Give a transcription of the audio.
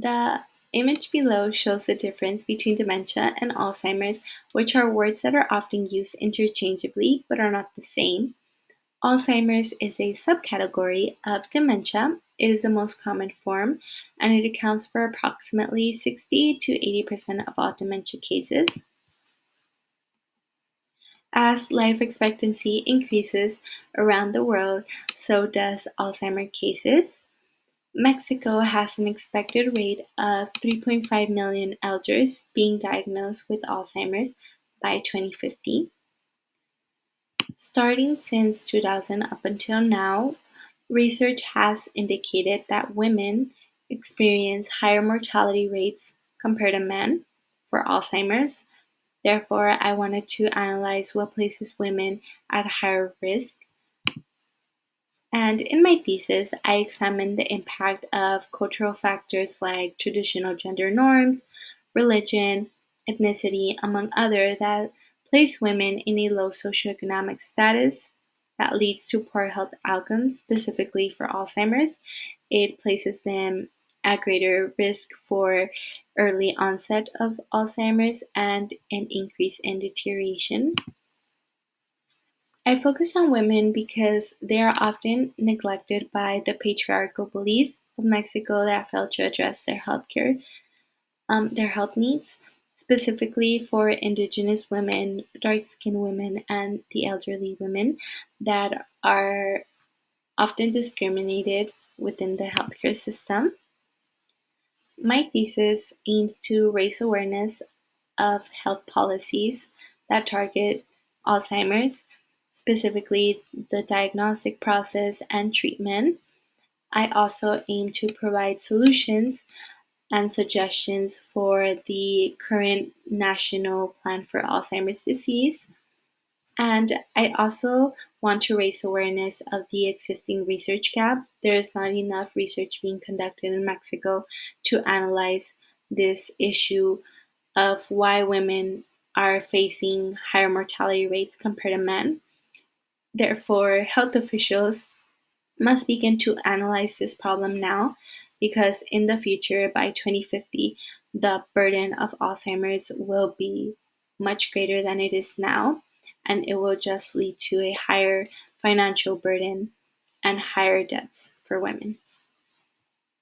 The image below shows the difference between dementia and Alzheimer's, which are words that are often used interchangeably but are not the same. Alzheimer's is a subcategory of dementia. It is the most common form, and it accounts for approximately 60 to 80% of all dementia cases. As life expectancy increases around the world, so does Alzheimer cases. Mexico has an expected rate of 3.5 million elders being diagnosed with Alzheimer's by 2050. Starting since 2000 up until now, research has indicated that women experience higher mortality rates compared to men for Alzheimer's. Therefore, I wanted to analyze what places women at higher risk. And in my thesis, I examined the impact of cultural factors like traditional gender norms, religion, ethnicity, among others, that place women in a low socioeconomic status that leads to poor health outcomes, specifically for Alzheimer's. It places them at greater risk for early onset of Alzheimer's and an increase in deterioration. I focus on women because they are often neglected by the patriarchal beliefs of Mexico that fail to address their their health needs, specifically for indigenous women, dark-skinned women, and the elderly women that are often discriminated within the healthcare system. My thesis aims to raise awareness of health policies that target Alzheimer's, specifically the diagnostic process and treatment. I also aim to provide solutions and suggestions for the current national plan for Alzheimer's disease. And I also want to raise awareness of the existing research gap. There is not enough research being conducted in Mexico to analyze this issue of why women are facing higher mortality rates compared to men. Therefore, health officials must begin to analyze this problem now, because in the future, by 2050, the burden of Alzheimer's will be much greater than it is now, and it will just lead to a higher financial burden and higher deaths for women.